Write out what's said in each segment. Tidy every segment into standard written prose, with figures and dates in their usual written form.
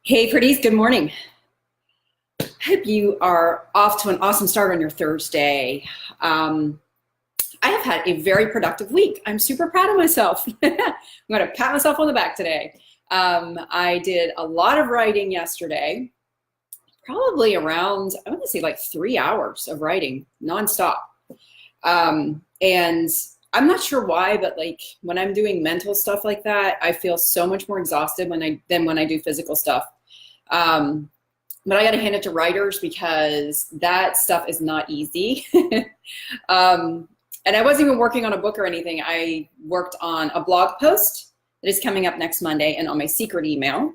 Hey, pretties, good morning. Hope you are off to an awesome start on your Thursday. I have had a very productive week. I'm super proud of myself. I'm going to pat myself on the back today. I did a lot of writing yesterday, probably around, I want to say like 3 hours of writing nonstop. And I'm not sure why, but like when I'm doing mental stuff like that, I feel so much more exhausted than when I do physical stuff. Um, but I got to hand it to writers because that stuff is not easy. um, and I wasn't even working on a book or anything. I worked on a blog post that is coming up next Monday and on my secret email,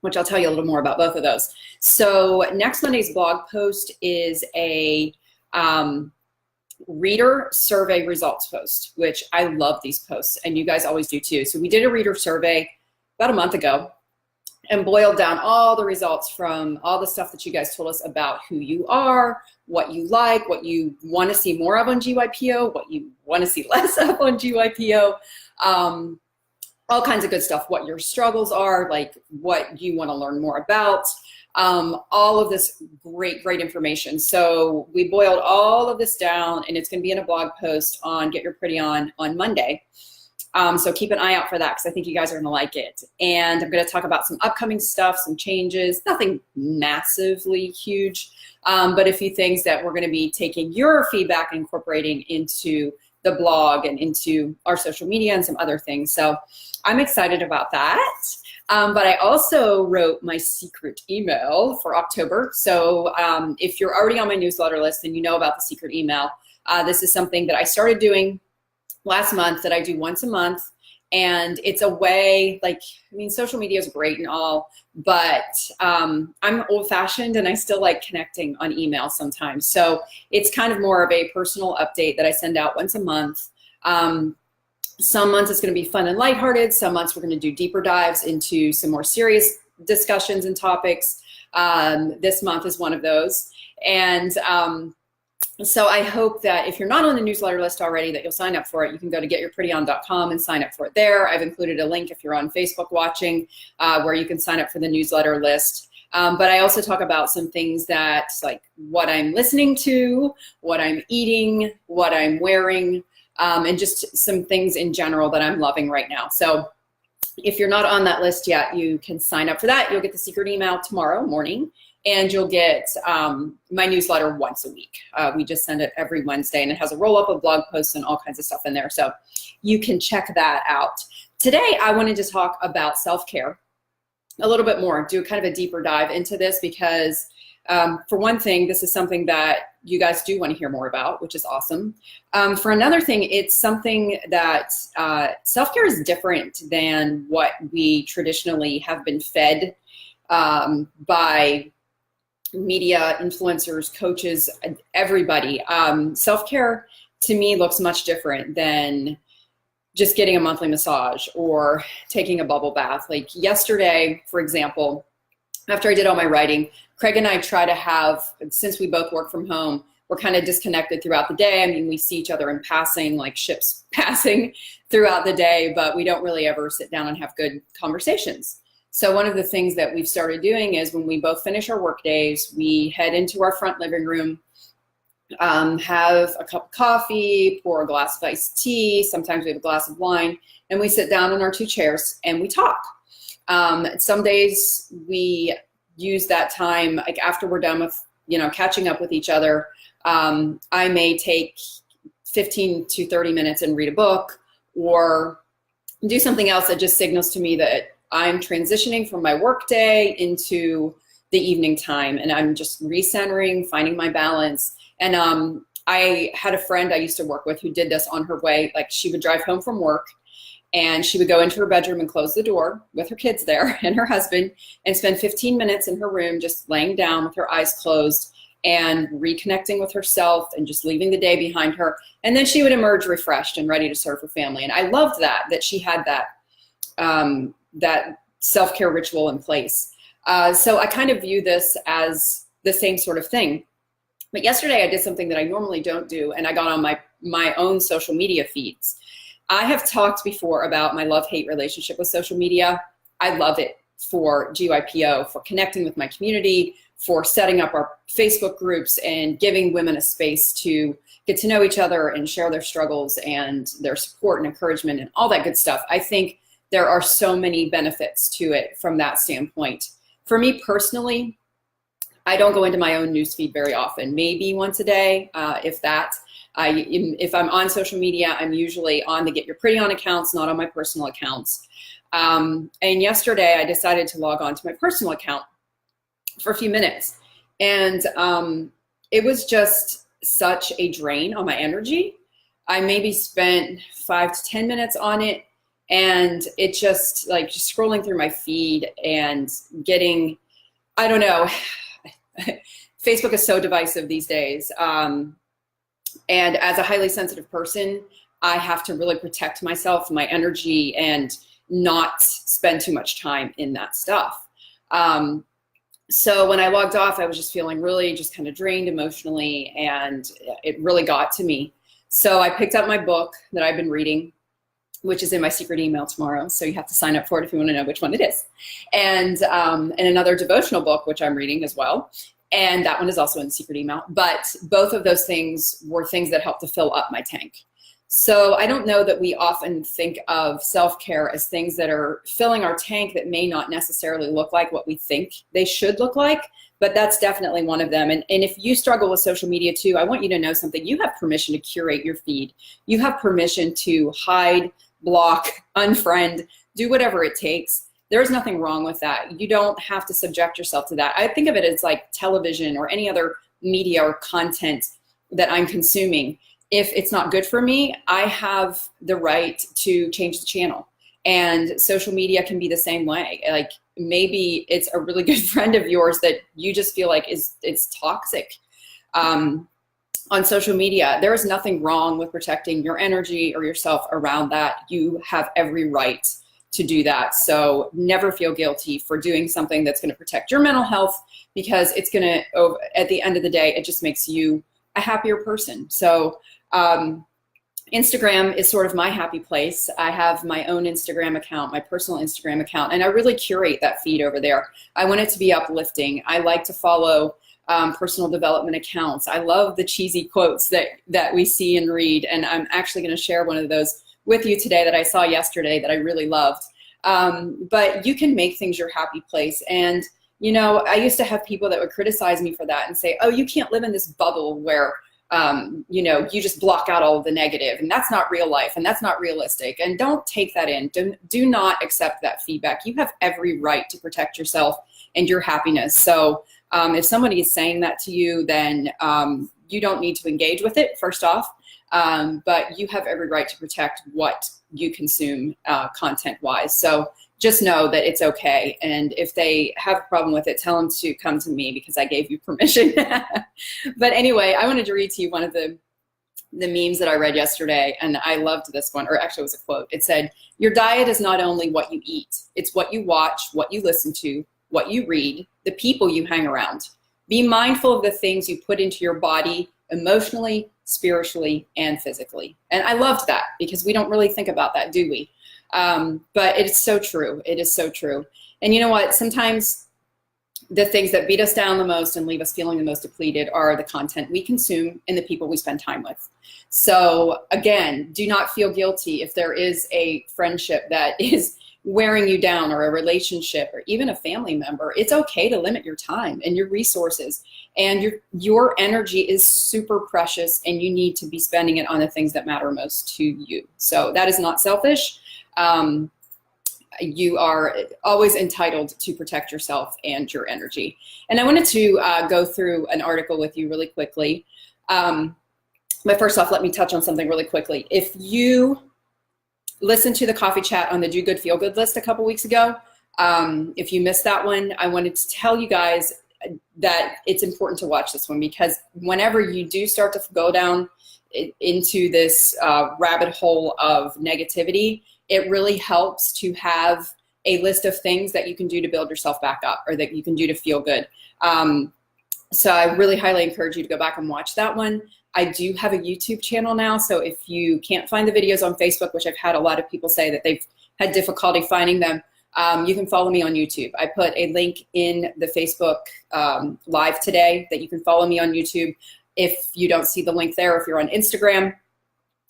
which I'll tell you a little more about both of those. So next Monday's blog post is a reader survey results post, which I love these posts, and you guys always do too. So we did a reader survey about a month ago and boiled down all the results from all the stuff that you guys told us about who you are, what you like, what you want to see more of on GYPO, what you want to see less of on GYPO, all kinds of good stuff, what your struggles are, like what you want to learn more about, all of this great information. So we boiled all of this down, and it's going to be in a blog post on Get Your Pretty on Monday. So keep an eye out for that because I think you guys are going to like it. And I'm going to talk about some upcoming stuff, some changes, nothing massively huge, but a few things that we're going to be taking your feedback and incorporating into the blog and into our social media and some other things. So I'm excited about that. But I also wrote my secret email for October. So if you're already on my newsletter list and you know about the secret email, this is something that I started doing last month that I do once a month. And it's a way, like, I mean, social media is great and all, but I'm old fashioned and I still like connecting on email sometimes. So it's kind of more of a personal update that I send out once a month. Some months it's going to be fun and lighthearted. Some months we're going to do deeper dives into some more serious discussions and topics. This month is one of those. And so I hope that if you're not on the newsletter list already, that you'll sign up for it. You can go to getyourprettyon.com and sign up for it there. I've included a link if you're on Facebook watching where you can sign up for the newsletter list. But I also talk about some things that, like what I'm listening to, what I'm eating, what I'm wearing, and just some things in general that I'm loving right now. So if you're not on that list yet, you can sign up for that. You'll get the secret email tomorrow morning, and you'll get my newsletter once a week. We just send it every Wednesday, and it has a roll-up of blog posts and all kinds of stuff in there. So you can check that out. Today, I wanted to talk about self-care a little bit more, do kind of a deeper dive into this because for one thing, this is something that you guys do want to hear more about, which is awesome. For another thing, it's something that self-care is different than what we traditionally have been fed by media, influencers, coaches, everybody. Self-care to me looks much different than just getting a monthly massage or taking a bubble bath. Like yesterday, for example, after I did all my writing, Craig and I try to have, since we both work from home, we're kind of disconnected throughout the day. I mean, we see each other in passing, like ships passing throughout the day, but we don't really ever sit down and have good conversations. So one of the things that we've started doing is when we both finish our work days, we head into our front living room, have a cup of coffee, pour a glass of iced tea, sometimes we have a glass of wine, and we sit down in our two chairs and we talk. Some days we use that time, like after we're done with, catching up with each other, I may take 15 to 30 minutes and read a book or do something else that just signals to me that I'm transitioning from my work day into the evening time, and I'm just recentering, finding my balance. And I had a friend I used to work with who did this on her way. Like she would drive home from work and she would go into her bedroom and close the door with her kids there and her husband and spend 15 minutes in her room just laying down with her eyes closed and reconnecting with herself and just leaving the day behind her. And then she would emerge refreshed and ready to serve her family. And I loved that she had that self-care ritual in place. So I kind of view this as the same sort of thing. But yesterday I did something that I normally don't do, and I got on my own social media feeds. I have talked before about my love-hate relationship with social media. I love it for GYPO, for connecting with my community, for setting up our Facebook groups and giving women a space to get to know each other and share their struggles and their support and encouragement and all that good stuff. I think there are so many benefits to it from that standpoint. For me personally, I don't go into my own newsfeed very often, maybe once a day, if that. If I'm on social media, I'm usually on the Get Your Pretty On accounts, not on my personal accounts. And yesterday I decided to log on to my personal account for a few minutes. And it was just such a drain on my energy. I maybe spent 5 to 10 minutes on it, and it just scrolling through my feed and getting, I don't know, Facebook is so divisive these days. And as a highly sensitive person, I have to really protect myself, my energy, and not spend too much time in that stuff. So when I logged off, I was just feeling really just kind of drained emotionally, and it really got to me. So I picked up my book that I've been reading, which is in my secret email tomorrow. So you have to sign up for it if you want to know which one it is. And another devotional book, which I'm reading as well. And that one is also in the secret email. But both of those things were things that helped to fill up my tank. So I don't know that we often think of self-care as things that are filling our tank that may not necessarily look like what we think they should look like, but that's definitely one of them. And if you struggle with social media too, I want you to know something. You have permission to curate your feed. You have permission to hide, block, unfriend, do whatever it takes. There's nothing wrong with that. You don't have to subject yourself to that. I think of it as like television or any other media or content that I'm consuming. If it's not good for me, I have the right to change the channel. And social media can be the same way. Like maybe it's a really good friend of yours that you just feel like it's toxic on social media. There is nothing wrong with protecting your energy or yourself around that. You have every right to do that. So never feel guilty for doing something that's going to protect your mental health, because it's going to, at the end of the day, it just makes you a happier person. So Instagram is sort of my happy place. I have my own Instagram account, my personal Instagram account, and I really curate that feed over there. I want it to be uplifting. I like to follow personal development accounts. I love the cheesy quotes that we see and read, and I'm actually going to share one of those with you today that I saw yesterday that I really loved. But you can make things your happy place. And, you know, I used to have people that would criticize me for that and say, oh, you can't live in this bubble where you know, you just block out all of the negative, and that's not real life, and that's not realistic. And don't take that in. Do not accept that feedback. You have every right to protect yourself and your happiness. So if somebody is saying that to you, then you don't need to engage with it, first off. But you have every right to protect what you consume content-wise. So just know that it's okay. And if they have a problem with it, tell them to come to me, because I gave you permission. But anyway, I wanted to read to you one of the memes that I read yesterday, and I loved this one, or actually it was a quote. It said, your diet is not only what you eat, it's what you watch, what you listen to, what you read, the people you hang around. Be mindful of the things you put into your body emotionally, spiritually, and physically. And I loved that, because we don't really think about that, do we? But it's so true. It is so true. And you know what? Sometimes the things that beat us down the most and leave us feeling the most depleted are the content we consume and the people we spend time with. So again, do not feel guilty if there is a friendship that is wearing you down, or a relationship, or even a family member. It's okay to limit your time and your resources, and your energy is super precious, and you need to be spending it on the things that matter most to you. So that is not selfish. You are always entitled to protect yourself and your energy. And I wanted to go through an article with you really quickly. But first off, let me touch on something really quickly. If you listen to the coffee chat on the Do Good Feel Good list a couple weeks ago, if you missed that one, I wanted to tell you guys that it's important to watch this one, because whenever you do start to go down into this rabbit hole of negativity, it really helps to have a list of things that you can do to build yourself back up, or that you can do to feel good. So I really highly encourage you to go back and watch that one. I do have a YouTube channel now, so if you can't find the videos on Facebook, which I've had a lot of people say that they've had difficulty finding them, You can follow me on YouTube. I put a link in the Facebook live today that you can follow me on YouTube. If you don't see the link there, if you're on Instagram,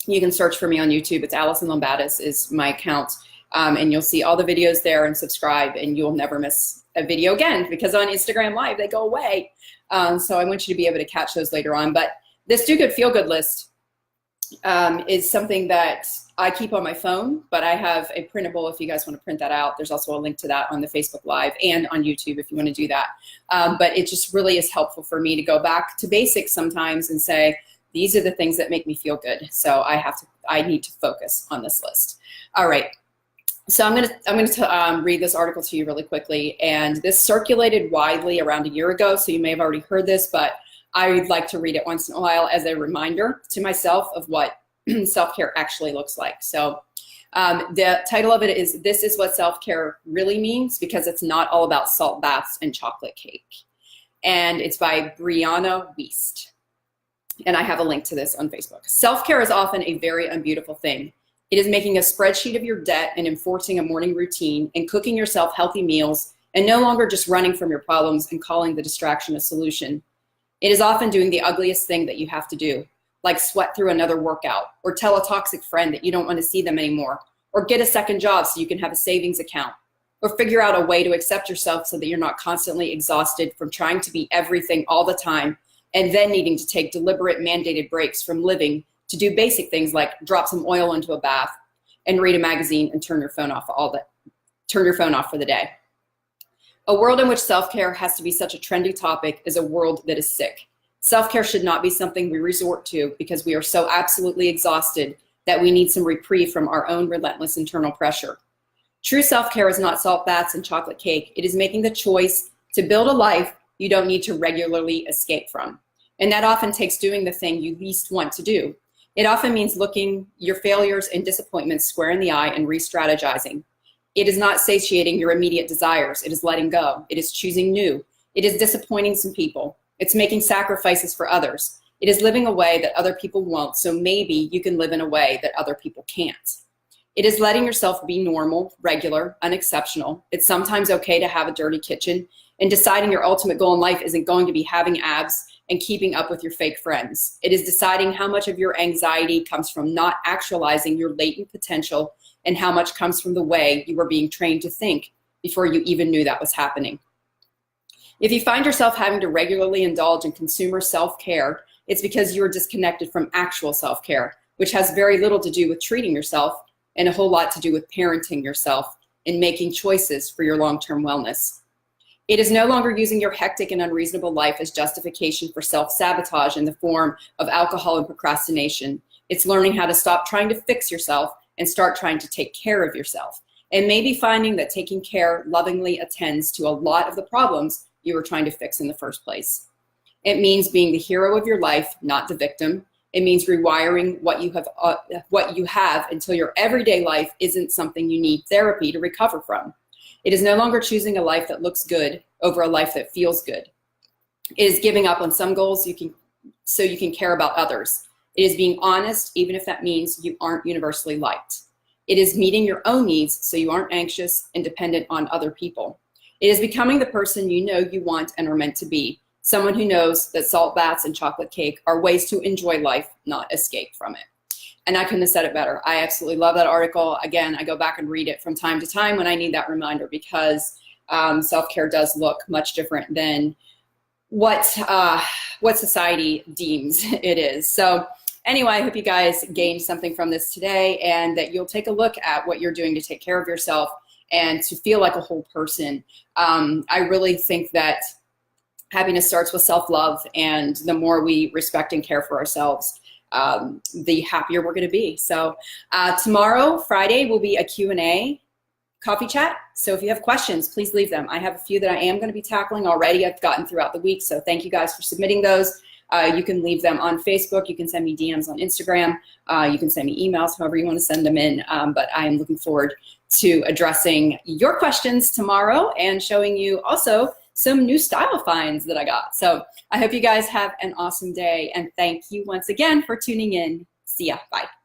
you can search for me on YouTube. It's Alison Lumbatis is my account. And you'll see all the videos there and subscribe, and you'll never miss a video again, because on Instagram Live, they go away. So I want you to be able to catch those later on. But this Do Good, Feel Good list is something that I keep on my phone, but I have a printable if you guys want to print that out. There's also a link to that on the Facebook Live and on YouTube if you want to do that. But it just really is helpful for me to go back to basics sometimes and say, these are the things that make me feel good. So I need to focus on this list. All right. So I'm gonna read this article to you really quickly. And this circulated widely around a year ago, so you may have already heard this, but I'd like to read it once in a while as a reminder to myself of what self-care actually looks like. So the title of it is, This is What Self-Care Really Means, because it's not all about salt baths and chocolate cake. And it's by Brianna Wiest. And I have a link to this on Facebook. Self-care is often a very unbeautiful thing. It is making a spreadsheet of your debt and enforcing a morning routine and cooking yourself healthy meals and no longer just running from your problems and calling the distraction a solution. It is often doing the ugliest thing that you have to do, like sweat through another workout, or tell a toxic friend that you don't want to see them anymore, or get a second job so you can have a savings account, or figure out a way to accept yourself so that you're not constantly exhausted from trying to be everything all the time and then needing to take deliberate mandated breaks from living to do basic things like drop some oil into a bath and read a magazine and turn your phone off for the day. A world in which self-care has to be such a trendy topic is a world that is sick. Self-care should not be something we resort to because we are so absolutely exhausted that we need some reprieve from our own relentless internal pressure. True self-care is not salt baths and chocolate cake. It is making the choice to build a life you don't need to regularly escape from. And that often takes doing the thing you least want to do. It often means looking your failures and disappointments square in the eye and re-strategizing. It is not satiating your immediate desires. It is letting go. It is choosing new. It is disappointing some people. It's making sacrifices for others. It is living a way that other people won't, so maybe you can live in a way that other people can't. It is letting yourself be normal, regular, unexceptional. It's sometimes okay to have a dirty kitchen, and deciding your ultimate goal in life isn't going to be having abs and keeping up with your fake friends. It is deciding how much of your anxiety comes from not actualizing your latent potential and how much comes from the way you were being trained to think before you even knew that was happening. If you find yourself having to regularly indulge in consumer self-care, it's because you are disconnected from actual self-care, which has very little to do with treating yourself and a whole lot to do with parenting yourself and making choices for your long-term wellness. It is no longer using your hectic and unreasonable life as justification for self-sabotage in the form of alcohol and procrastination. It's learning how to stop trying to fix yourself and start trying to take care of yourself. And maybe finding that taking care lovingly attends to a lot of the problems you were trying to fix in the first place. It means being the hero of your life, not the victim. It means rewiring what you have until your everyday life isn't something you need therapy to recover from. It is no longer choosing a life that looks good over a life that feels good. It is giving up on some goals so you can care about others. It is being honest, even if that means you aren't universally liked. It is meeting your own needs so you aren't anxious and dependent on other people. It is becoming the person you know you want and are meant to be, someone who knows that salt baths and chocolate cake are ways to enjoy life, not escape from it. And I couldn't have said it better. I absolutely love that article. Again, I go back and read it from time to time when I need that reminder, because self-care does look much different than what society deems it is. So anyway, I hope you guys gained something from this today, and that you'll take a look at what you're doing to take care of yourself and to feel like a whole person. I really think that happiness starts with self-love, and the more we respect and care for ourselves, the happier we're going to be. So tomorrow, Friday, will be a Q&A coffee chat. So if you have questions, please leave them. I have a few that I am going to be tackling already. I've gotten throughout the week. So thank you guys for submitting those. You can leave them on Facebook. You can send me DMs on Instagram. You can send me emails, however you want to send them in. But I am looking forward to addressing your questions tomorrow and showing you also some new style finds that I got. So I hope you guys have an awesome day, and thank you once again for tuning in. See ya. Bye.